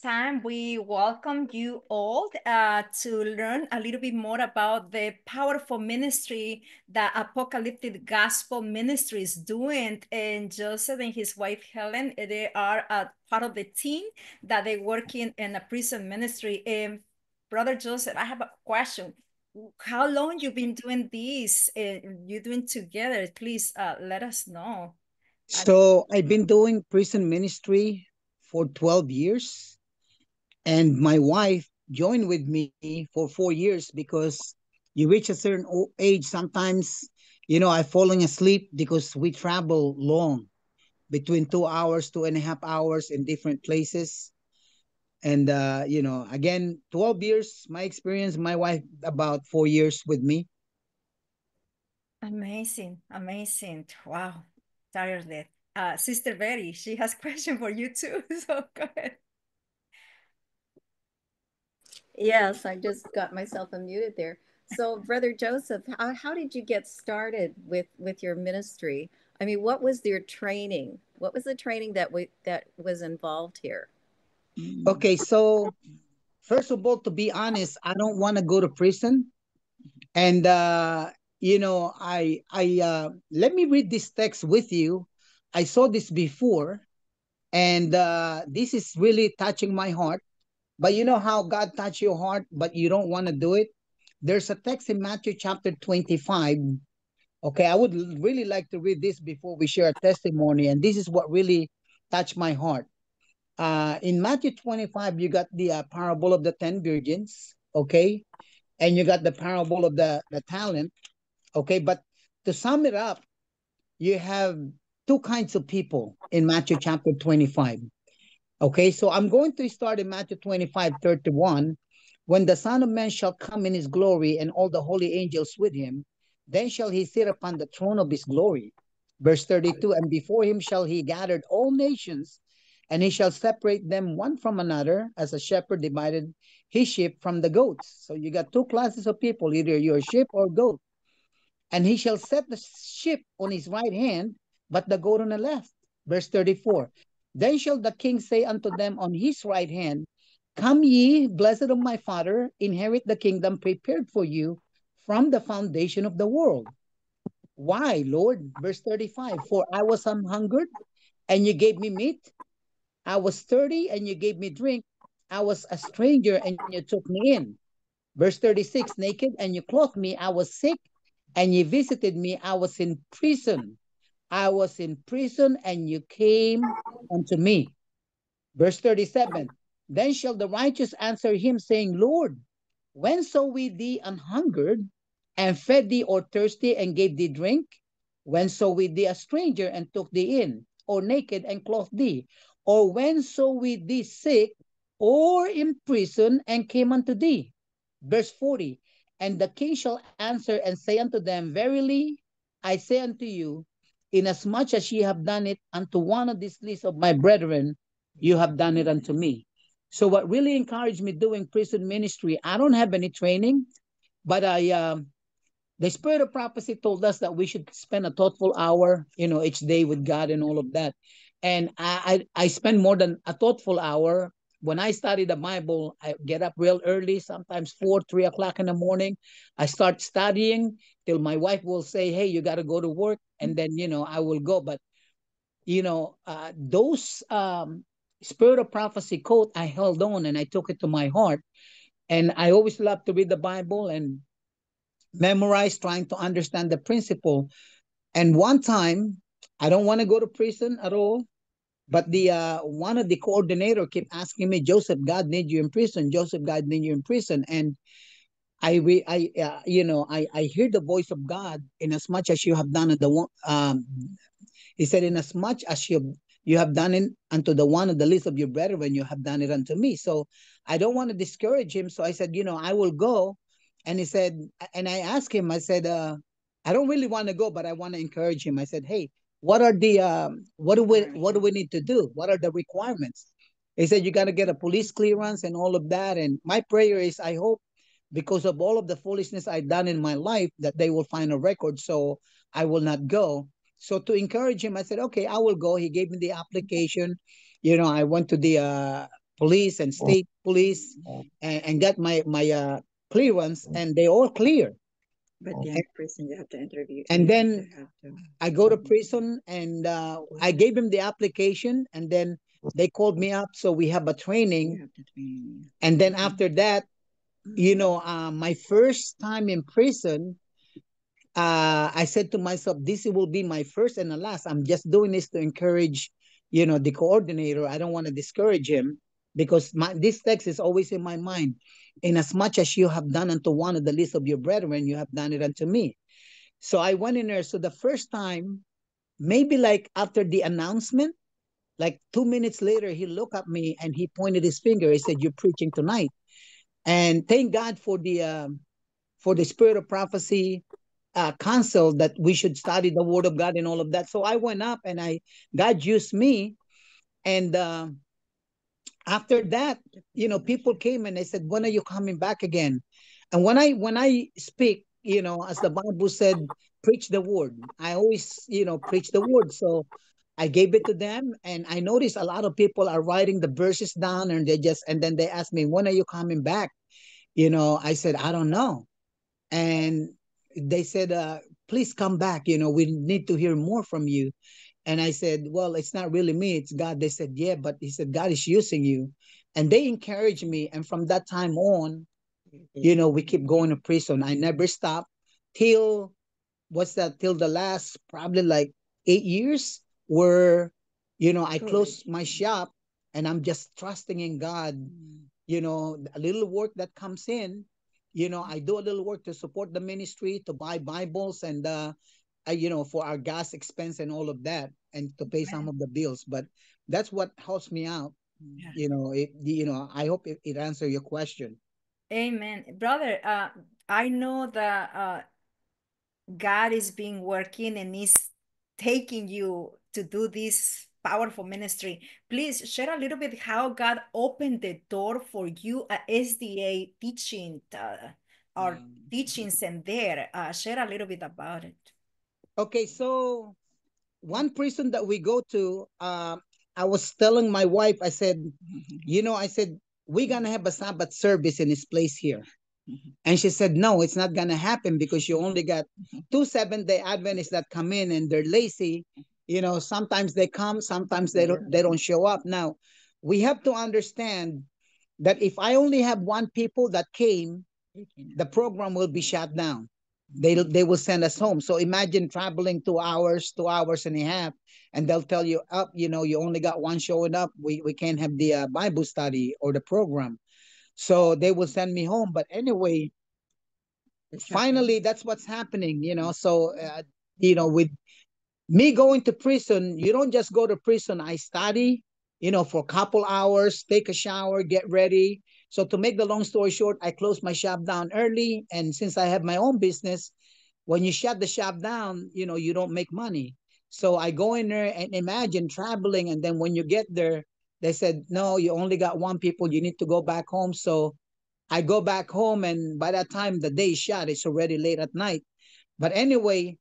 time, we welcome you all to learn a little bit more about the powerful ministry that Apocalyptic Gospel Ministry is doing. And Joseph and his wife Helen, they are part of the team that they work in a prison ministry. And Brother Joseph, I have a question. How long you been doing this? You doing together? Please let us know. So I've been doing prison ministry for 12 years, and my wife joined with me for 4 years because you reach a certain age. Sometimes, I've fallen asleep because we travel long, between 2 hours, 2.5 hours in different places. And, again, 12 years, my experience, my wife about 4 years with me. Amazing, amazing. Wow, tired. Sister Betty, she has question for you too. So go ahead. Yes, I just got myself unmuted there. So, Brother Joseph, how did you get started with your ministry? I mean, what was your training? What was the training that was involved here? Okay, so first of all, to be honest, I don't want to go to prison. And I let me read this text with you. I saw this before, and this is really touching my heart. But you know how God touched your heart, but you don't want to do it. There's a text in Matthew chapter 25. Okay, I would really like to read this before we share a testimony, and this is what really touched my heart. In Matthew 25, you got the parable of the 10 virgins. Okay, and you got the parable of the talent. Okay, but to sum it up, you have two kinds of people in Matthew chapter 25. Okay, so I'm going to start in Matthew 25:31. When the Son of Man shall come in his glory and all the holy angels with him, then shall he sit upon the throne of his glory. Verse 32, and before him shall he gather all nations, and he shall separate them one from another, as a shepherd divided his sheep from the goats. So you got two classes of people, either you're a sheep or goat. And he shall set the sheep on his right hand, but the goat on the left. Verse 34. Then shall the king say unto them on his right hand, come ye, blessed of my father, inherit the kingdom prepared for you from the foundation of the world. Why, Lord? Verse 35. For I was hungered, and you gave me meat. I was thirsty, and you gave me drink. I was a stranger, and you took me in. Verse 36, naked, and you clothed me. I was sick, and you visited me. I was in prison. I was in prison, and you came unto me. Verse 37, then shall the righteous answer him, saying, Lord, when saw we thee an hungered, and fed thee, or thirsty, and gave thee drink? When saw we thee a stranger, and took thee in, or naked, and clothed thee? Or when saw we thee sick, or in prison, and came unto thee? Verse 40, and the king shall answer and say unto them, verily I say unto you, inasmuch as ye have done it unto one of these least of my brethren, you have done it unto me. So what really encouraged me doing prison ministry, I don't have any training, but the spirit of prophecy told us that we should spend a thoughtful hour, each day with God and all of that. And I spend more than a thoughtful hour. When I study the Bible, I get up real early, sometimes 4, 3 o'clock in the morning. I start studying till my wife will say, hey, you got to go to work. And then, I will go. But, those spirit of prophecy quote, I held on and I took it to my heart. And I always love to read the Bible and memorize, trying to understand the principle. And one time, I don't want to go to prison at all, but the one of the coordinator kept asking me, Joseph, God need you in prison. Joseph, God need you in prison. And I hear the voice of God. In as much as you have done it, he said, in as much as you have done it unto the one of the least of your brethren, you have done it unto me. So I don't want to discourage him. So I said, I will go. And he said, and I asked him, I said, I don't really want to go, but I want to encourage him. I said, hey, what do we need to do? What are the requirements? He said, you got to get a police clearance and all of that. And my prayer is, I hope, because of all of the foolishness I've done in my life, that they will find a record, so I will not go. So to encourage him, I said, okay, I will go. He gave me the application. I went to the police and state police, and got my clearance, and they all clear. But then prison, you have to interview. And then To. I go to prison, and I gave him the application, and then they called me up, so we have a You training. have to train. And then after that, my first time in prison, I said to myself, this will be my first and the last. I'm just doing this to encourage, the coordinator. I don't want to discourage him, because this text is always in my mind. Inasmuch as you have done unto one of the least of your brethren, you have done it unto me. So I went in there. So the first time, maybe like after the announcement, like 2 minutes later, he looked at me and he pointed his finger. He said, "You're preaching tonight." And thank God for the spirit of prophecy counsel that we should study the word of God and all of that. So I went up, and God used me. And after that, people came and they said, "When are you coming back again?" And when I speak, as the Bible said, preach the word. I always, preach the word. So I gave it to them, and I noticed a lot of people are writing the verses down, and then they asked me, "When are you coming back?" I said, "I don't know." And they said, "Please come back. We need to hear more from you." And I said, "Well, it's not really me, it's God." They said, "Yeah, but," he said, "God is using you." And they encouraged me. And from that time on, we keep going to prison. I never stopped till, what's that, till the last probably like 8 years, where, I closed my shop, and I'm just trusting in God. A little work that comes in, I do a little work to support the ministry, to buy Bibles, and for our gas expense and all of that, and to pay some of the bills. But that's what helps me out. Yeah. I hope it answered your question. Amen. Brother, I know that God is being working and is taking you to do this powerful ministry. Please share a little bit how God opened the door for you at SDA teaching our teachings and there. Share a little bit about it. Okay, so one prison that we go to, I was telling my wife, I said, I said, "We're going to have a Sabbath service in this place here." And she said, "No, it's not going to happen, because you only got 2 Seventh-day Adventists that come in, and they're lazy. Sometimes they come, sometimes they don't show up." Now, we have to understand that if I only have one people that came, the program will be shut down. They will send us home. So imagine traveling 2 hours, 2 hours and a half, and they'll tell you, "Up, you only got one showing up. We can't have the Bible study or the program." So they will send me home. But anyway, finally, that's what's happening. So with me going to prison, you don't just go to prison. I study, for a couple hours, take a shower, get ready. So to make the long story short, I closed my shop down early. And since I have my own business, when you shut the shop down, you don't make money. So I go in there, and imagine traveling. And then when you get there, they said, "No, you only got one people. You need to go back home." So I go back home, and by that time the day is shot, it's already late at night. But anyway,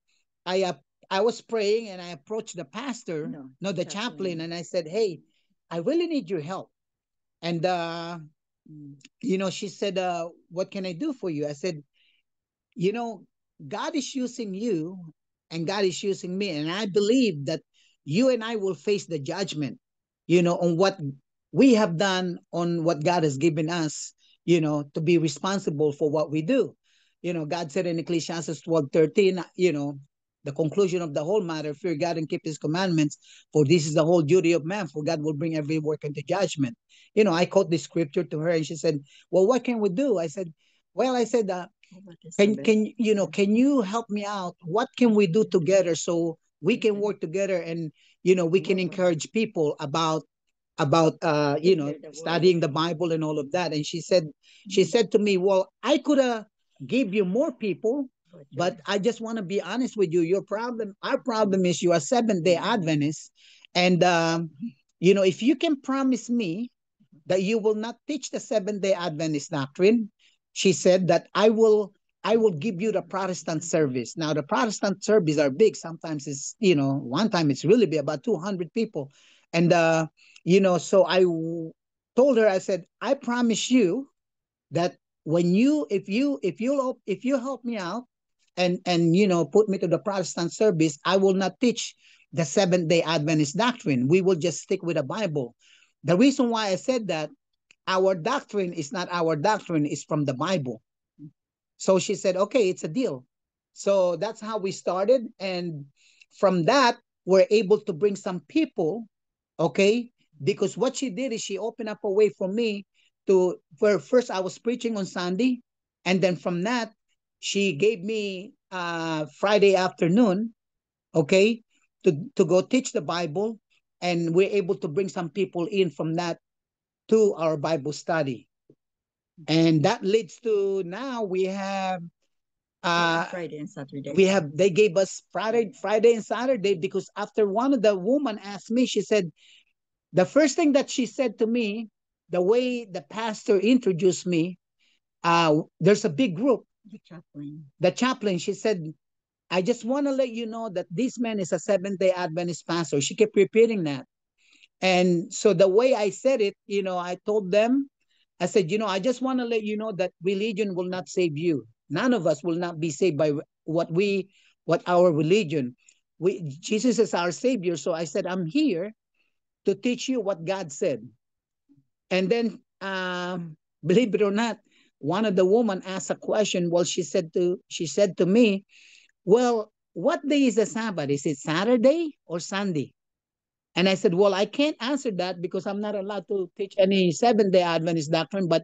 I uh, I was praying, and I approached the pastor, no, the chaplain, and I said, "Hey, I really need your help." And she said, "What can I do for you?" I said, you know, God is using you, and God is using me. And I believe that you and I will face the judgment, on what we have done, on what God has given us, to be responsible for what we do. God said in Ecclesiastes 12:13, the conclusion of the whole matter: fear God and keep his commandments, for this is the whole duty of man, for God will bring every work into judgment. I quote this scripture to her, and she said, "Well, what can we do?" I said, "Well," I said, can you help me out? What can we do together so we can work together, and we can encourage people about studying the Bible and all of that?" And she said to me, "Well, I could give you more people, but I just want to be honest with you. Our problem is you are Seventh-day Adventists, and if you can promise me that you will not teach the Seventh-day Adventist doctrine," she said, "that I will give you the Protestant service." Now, the Protestant service are big. Sometimes one time it's really be about 200 people. And, so told her, I said, I promise you that when you if you help me out and put me to the Protestant service, I will not teach the Seventh-day Adventist doctrine. We will just stick with the Bible. The reason why I said that, our doctrine is not our doctrine, is from the Bible. So she said, okay, it's a deal. So that's how we started. And from that, we're able to bring some people, okay? Because what she did is she opened up a way for me to, where first I was preaching on Sunday. And then from that, she gave me Friday afternoon, okay, to go teach the Bible. And we're able to bring some people in from that to our Bible study. And that leads to now we have Friday and Saturday. they gave us Friday and Saturday, because after one of the woman asked me, she said, the first thing that she said to me, the way the pastor introduced me, there's a big group. The chaplain, she said, I just want to let you know that this man is a Seventh-day Adventist pastor. She kept repeating that. And so the way I said it, I told them, I said, I just want to let you know that religion will not save you. None of us will not be saved by what our religion. Jesus is our Savior. So I said, I'm here to teach you what God said. And then, believe it or not, one of the women asked a question. Well, she said to me, well, what day is the Sabbath? Is it Saturday or Sunday? And I said, well, I can't answer that because I'm not allowed to teach any Seventh-day Adventist doctrine, but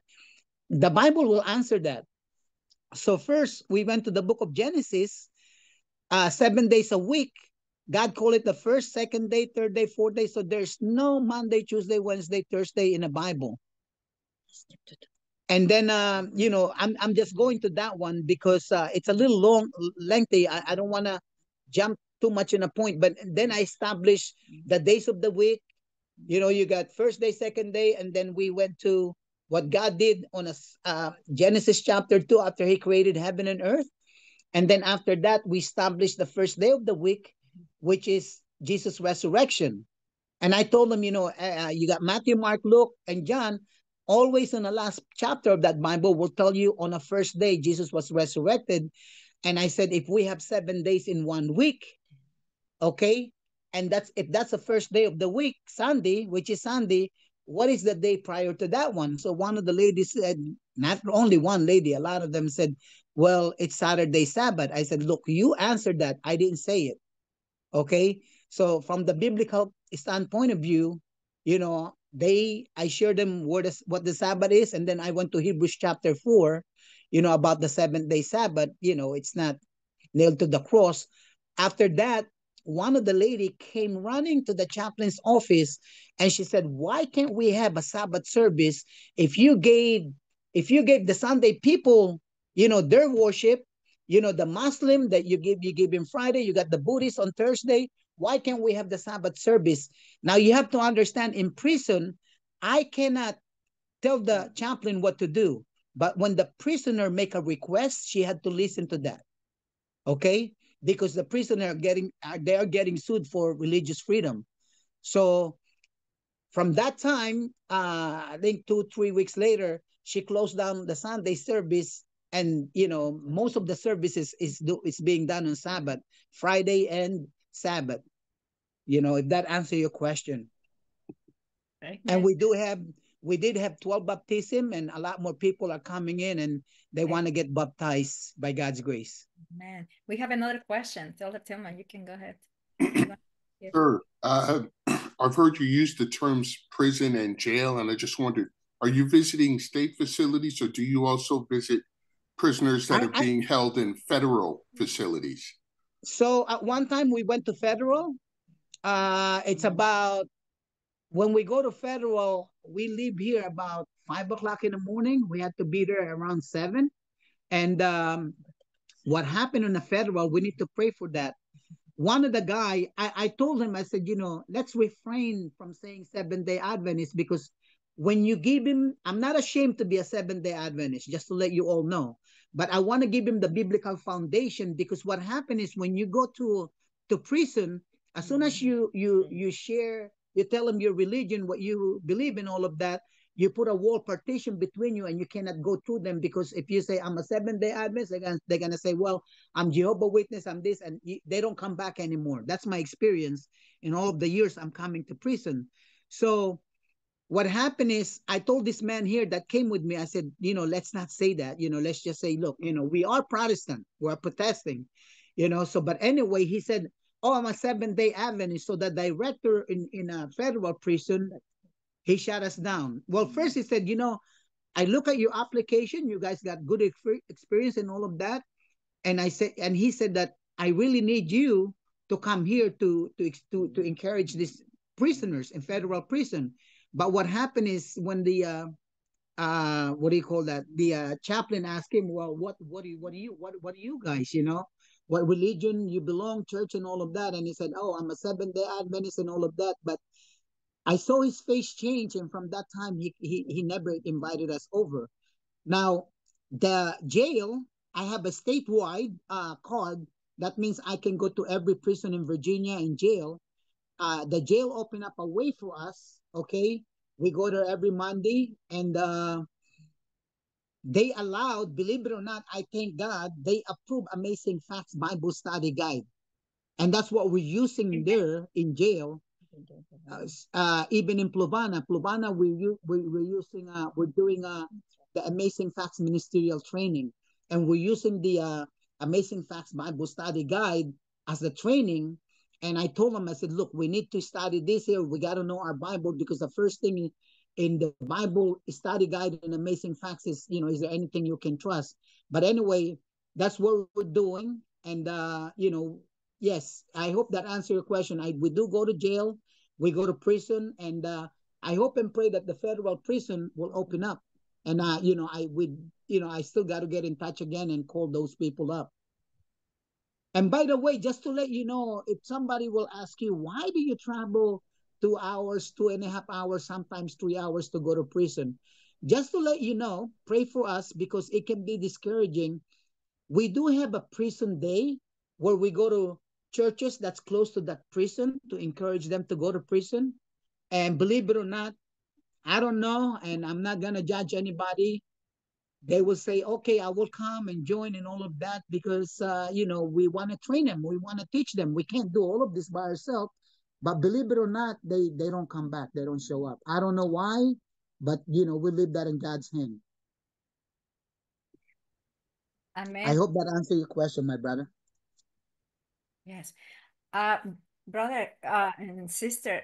the Bible will answer that. So first, we went to the book of Genesis, 7 days a week. God called it the first, second day, third day, fourth day. So there's no Monday, Tuesday, Wednesday, Thursday in the Bible. And then, I'm just going to that one because it's a little lengthy. I don't want to jump too much in a point, but then I established the days of the week. You got first day, second day, and then we went to what God did on Genesis chapter 2 after he created heaven and earth. And then after that, we established the first day of the week, which is Jesus' resurrection. And I told them, you got Matthew, Mark, Luke, and John. Always in the last chapter of that Bible will tell you on the first day Jesus was resurrected. And I said, if we have 7 days in 1 week, okay, and if that's the first day of the week, Sunday, which is Sunday, what is the day prior to that one? So one of the ladies said, not only one lady, a lot of them said, well, it's Saturday Sabbath. I said, look, you answered that. I didn't say it. Okay. So from the biblical standpoint of view, I shared them what the Sabbath is. And then I went to Hebrews chapter 4, about the 7th-day Sabbath. It's not nailed to the cross. After that, one of the lady came running to the chaplain's office and she said, why can't we have a Sabbath service if you gave the Sunday people, their worship, the Muslim that you give him Friday, you got the Buddhist on Thursday. Why can't we have the Sabbath service? Now you have to understand, in prison, I cannot tell the chaplain what to do. But when the prisoner make a request, she had to listen to that. Okay? Because the prisoner are getting sued for religious freedom. So from that time, I think 2-3 weeks later, she closed down the Sunday service. And most of the services is being done on Sabbath, Friday and Sabbath. If that answers your question. Okay. And we did have 12 baptism, and a lot more people are coming in and they want to get baptized by God's grace. Man, we have another question. Tell Tillman, you can go ahead. Sure. I've heard you use the terms prison and jail, and I just wondered, are you visiting state facilities, or do you also visit prisoners that are being held in federal facilities? So at one time we went to federal. It's about, when we go to federal, we leave here about 5 o'clock in the morning. We had to be there around 7. And what happened in the federal, we need to pray for that. One of the guy, I told him, I said, let's refrain from saying Seventh-day Adventist, because when you give him, I'm not ashamed to be a Seventh-day Adventist, just to let you all know, but I want to give him the biblical foundation, because what happened is when you go to prison, as soon as you share, you tell them your religion, what you believe in, all of that, you put a wall partition between you and you cannot go through them, because if you say I'm a 7-day Adventist, they're gonna say, well, I'm Jehovah Witness, I'm this, and they don't come back anymore. That's my experience in all of the years I'm coming to prison. So what happened is, I told this man here that came with me, I said, let's not say that, let's just say, look, we are Protestant, we're protesting, so, but anyway, he said, oh, I'm a 7-day Adventist. So the director in a federal prison, he shut us down. Well, first he said, I look at your application, you guys got good experience and all of that. And he said that I really need you to come here to encourage these prisoners in federal prison. But what happened is, when the what do you call that? The chaplain asked him, well, what do you guys, what religion you belong, church and all of that? And he said, oh, I'm a 7-day Adventist and all of that. But I saw his face change, and from that time he never invited us over. Now, the jail, I have a statewide card. That means I can go to every prison in Virginia in jail. The jail opened up a way for us. Okay, we go there every Monday, and they allowed, believe it or not, I thank God, they approved Amazing Facts Bible Study Guide, and that's what we're using there in jail. Even in Pluvana, we're doing the Amazing Facts Ministerial Training, and we're using the Amazing Facts Bible Study Guide as the training. And I told them, I said, look, we need to study this here. We got to know our Bible, because the first thing in the Bible study guide and Amazing Facts is, is there anything you can trust? But anyway, that's what we're doing. And, yes, I hope that answers your question. We do go to jail, we go to prison, and I hope and pray that the federal prison will open up. And, I still got to get in touch again and call those people up. And by the way, just to let you know, if somebody will ask you, why do you travel 2 hours, 2.5 hours, sometimes 3 hours to go to prison? Just to let you know, pray for us, because it can be discouraging. We do have a prison day where we go to churches that's close to that prison to encourage them to go to prison. And believe it or not, I don't know, and I'm not going to judge anybody. They will say, okay, I will come and join and all of that, because, we want to train them. We want to teach them. We can't do all of this by ourselves. But believe it or not, they don't come back. They don't show up. I don't know why, but, we leave that in God's hand. Amen. I hope that answers your question, my brother. Yes. Brother and sister,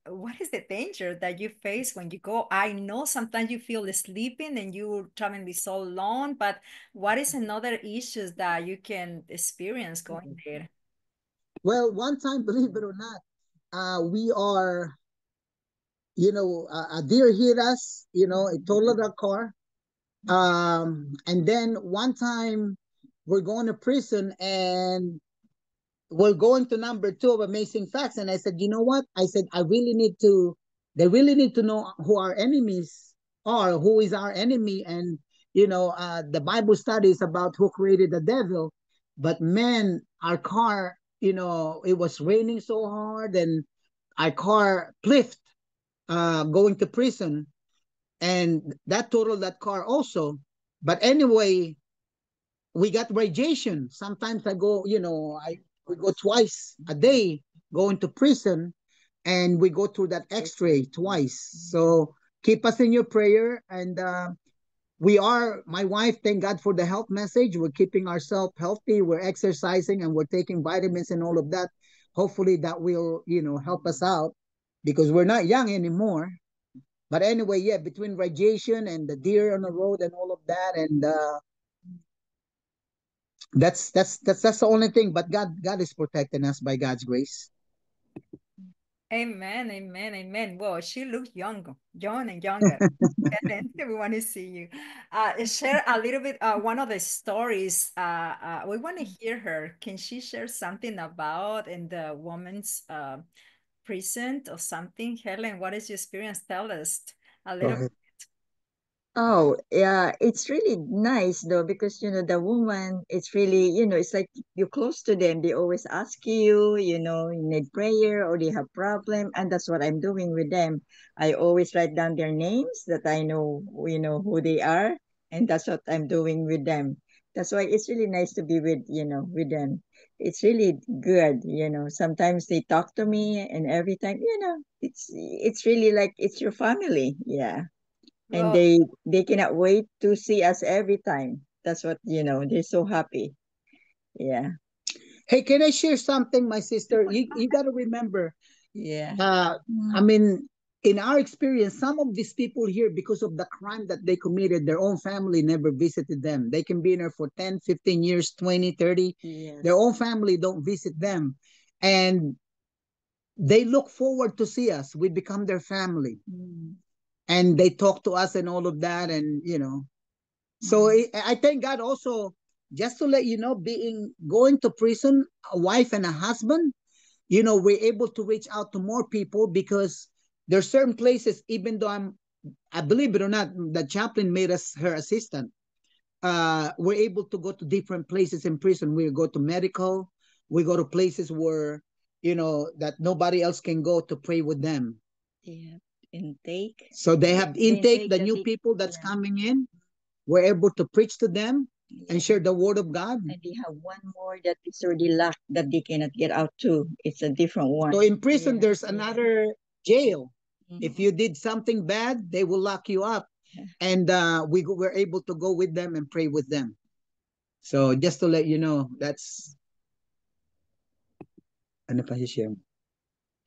what is the danger that you face when you go? I know sometimes you feel sleeping and you're traveling this so long, but what is another issues that you can experience going there? Well, one time, believe it or not, we are, a deer hit us, it totaled our car. And then one time we're going to prison, and we're going to number 2 of Amazing Facts. And I said, you know what? I said, they really need to know who our enemies are, who is our enemy. And, the Bible study is about who created the devil. But man, our car, it was raining so hard, and our car pliffed going to prison. And that totaled that car also. But anyway, we got radiation. Sometimes I go, we go twice a day going to prison, and we go through that x-ray twice. So keep us in your prayer. And my wife, thank God for the health message. We're keeping ourselves healthy. We're exercising, and we're taking vitamins and all of that. Hopefully that will, help us out, because we're not young anymore. But anyway, yeah, between radiation and the deer on the road and all of that, and that's the only thing. But God is protecting us by God's grace. Amen, amen, amen. Well, she looks young and younger. And we want to see you. Share a little bit, one of the stories. We want to hear her. Can she share something about in the woman's prison or something? Helen, what is your experience? Tell us a little bit. Oh, yeah, it's really nice though, because the woman, it's really, it's like you're close to them. They always ask you, you need prayer or they have problem, and that's what I'm doing with them. I always write down their names that I know, who they are, and that's what I'm doing with them. That's why it's really nice to be with them. It's really good. Sometimes they talk to me, and every time, it's really like it's your family. Yeah, and Well, they cannot wait to see us every time. That's what they're so happy. Yeah. Hey, can I share something, my sister? You got to remember, Yeah. I mean, in our experience, some of these people here, because of the crime that they committed, their own family never visited them. They can be in there for 10, 15 years, 20, 30. Yes. Their own family don't visit them. And they look forward to see us. We become their family. And they talk to us and all of that. And, so I thank God also, just to let you know, going to prison, a wife and a husband, we're able to reach out to more people because there's certain places, even though I believe it or not, the chaplain made us her assistant. We're able to go to different places in prison. We go to medical, we go to places where, that nobody else can go to pray with them. Yeah. Intake. So they have intake, the new people that's yeah. coming in. We're able to preach to them and share the word of God. And they have one more that is already locked that they cannot get out too. It's a different one. So in prison, Yeah, there's another jail. Mhm. If you did something bad, they will lock you up. And we're able to go with them and pray with them. So just to let you know, that's ano pa share.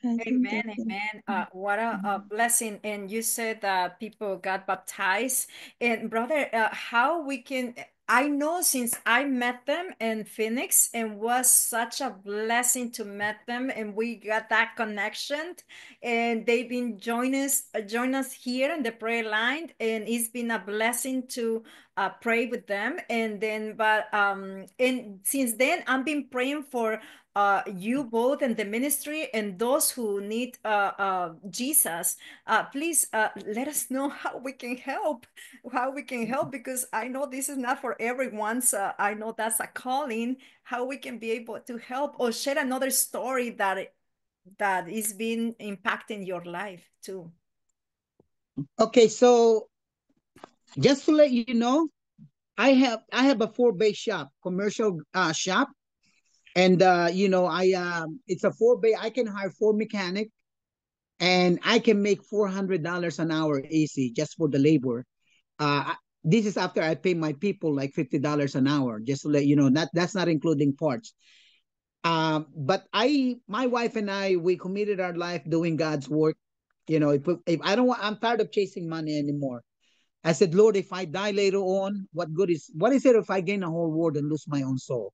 Amen, amen. What a blessing. And you said that people got baptized. And brother, how we can, I know since I met them in Phoenix and was such a blessing to meet them and we got that connection and they've been join us here in the prayer line and it's been a blessing to pray with them. And then, and since then I've been praying for you both and the ministry and those who need Jesus. Please let us know how we can help, because I know this is not for everyone's. I know that's a calling. How we can be able to help or share another story that is being impacting your life too. Okay, so just to let you know, I have a 4-bay shop, commercial shop, and it's a 4-bay. I can hire 4 mechanic, and I can make $400 an hour easy just for the labor. This is after I pay my people like $50 an hour, just to let you know. That's not including parts. But my wife and I, we committed our life doing God's work. If I don't want, I'm tired of chasing money anymore. I said, Lord, if I die later on, what is it if I gain the whole world and lose my own soul?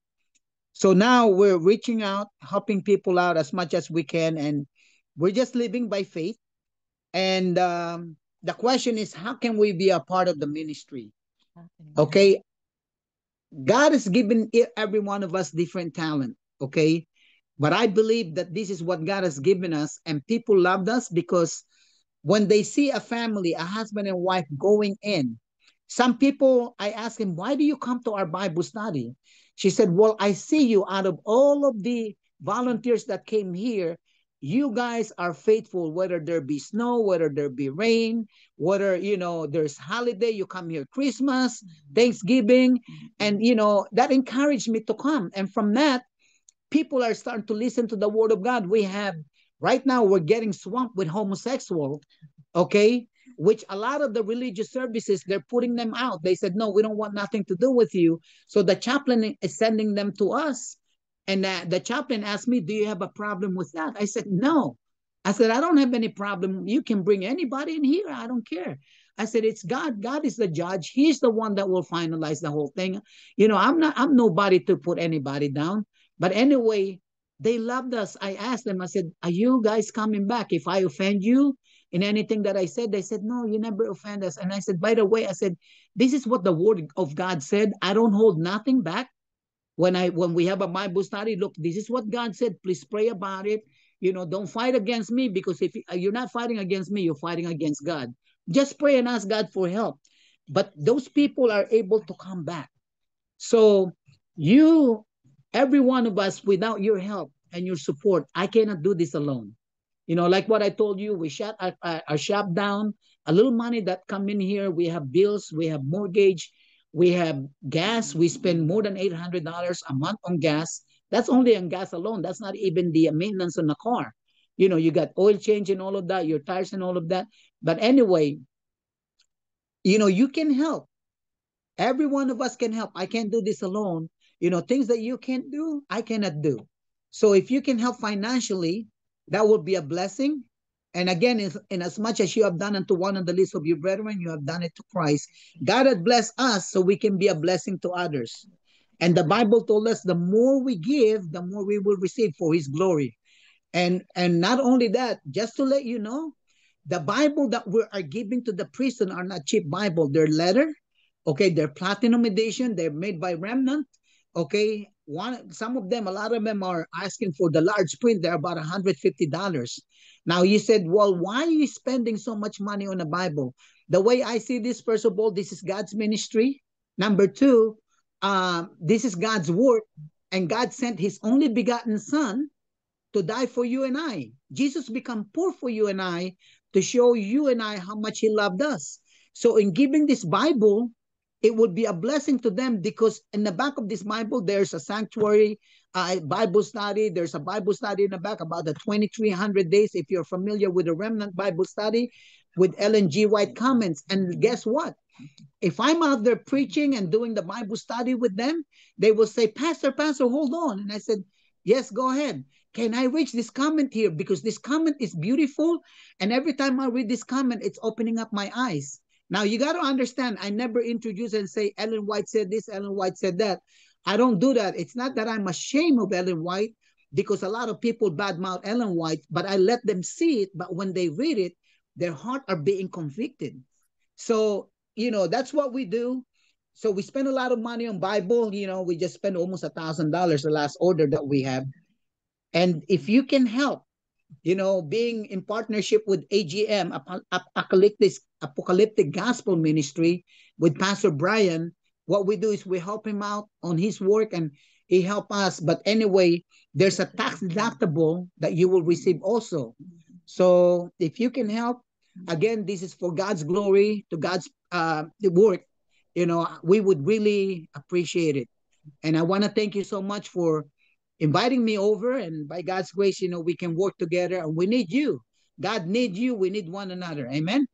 So now we're reaching out, helping people out as much as we can, and we're just living by faith. And the question is, how can we be a part of the ministry? Okay, God has given every one of us different talent. Okay, but I believe that this is what God has given us, and people loved us because when they see a family, a husband and wife going in, some people, I ask him, why do you come to our Bible study? She said, well, I see you out of all of the volunteers that came here, you guys are faithful, whether there be snow, whether there be rain, whether, there's holiday, you come here, Christmas, Thanksgiving, and, that encouraged me to come. And from that, people are starting to listen to the word of God. Right now, we're getting swamped with homosexual, okay? Which a lot of the religious services, they're putting them out. They said, no, we don't want nothing to do with you. So the chaplain is sending them to us. And the chaplain asked me, do you have a problem with that? I said, no. I said, I don't have any problem. You can bring anybody in here. I don't care. I said, it's God. God is the judge. He's the one that will finalize the whole thing. I'm nobody to put anybody down. But anyway, they loved us. I asked them, I said, are you guys coming back? If I offend you in anything that I said, they said, no, you never offend us. And I said, by the way, I said, this is what the word of God said. I don't hold nothing back. When we have a Bible study, look, this is what God said. Please pray about it. Don't fight against me, because if you're not fighting against me, you're fighting against God. Just pray and ask God for help. but those people are able to come back. So you, every one of us, without your help and your support, I cannot do this alone. Like what I told you, we shut our shop down. A little money that come in here, we have bills, we have mortgage, we have gas. We spend more than $800 a month on gas. That's only on gas alone. That's not even the maintenance on the car. You got oil change and all of that, your tires and all of that. But anyway, you can help. Every one of us can help. I can't do this alone. Things that you can't do, I cannot do. So if you can help financially, that would be a blessing. And again, in as much as you have done unto one of the least of your brethren, you have done it to Christ. God has blessed us so we can be a blessing to others. And the Bible told us the more we give, the more we will receive for his glory. And not only that, just to let you know, the Bible that we are giving to the prison are not cheap Bible. They're letter. Okay, they're platinum edition. They're made by Remnant. Okay, some of them, a lot of them are asking for the large print. They're about $150. Now you said, well, why are you spending so much money on a Bible? The way I see this, first of all, this is God's ministry. Number two, this is God's work, and God sent His only begotten Son to die for you and I. Jesus became poor for you and I to show you and I how much he loved us. So in giving this Bible, it would be a blessing to them, because in the back of this Bible, there's a sanctuary Bible study. There's a Bible study in the back about the 2,300 days. If you're familiar with the Remnant Bible study with Ellen G. White comments. And guess what? If I'm out there preaching and doing the Bible study with them, they will say, Pastor, hold on. And I said, yes, go ahead. Can I reach this comment here? Because this comment is beautiful. And every time I read this comment, it's opening up my eyes. Now, you got to understand, I never introduce and say, Ellen White said this, Ellen White said that. I don't do that. It's not that I'm ashamed of Ellen White, because a lot of people badmouth Ellen White, but I let them see it. But when they read it, their heart are being convicted. So, that's what we do. So we spend a lot of money on Bible. We just spent almost $1,000 the last order that we have. And if you can help, being in partnership with AGM, Apocalyptic Gospel Ministry, with Pastor Brian, what we do is we help him out on his work and he help us. But anyway, there's a tax deductible that you will receive also. So if you can help, again, this is for God's glory, to God's work, we would really appreciate it. And I want to thank you so much for inviting me over. And by God's grace, we can work together, and we need you. God needs you. We need one another. Amen.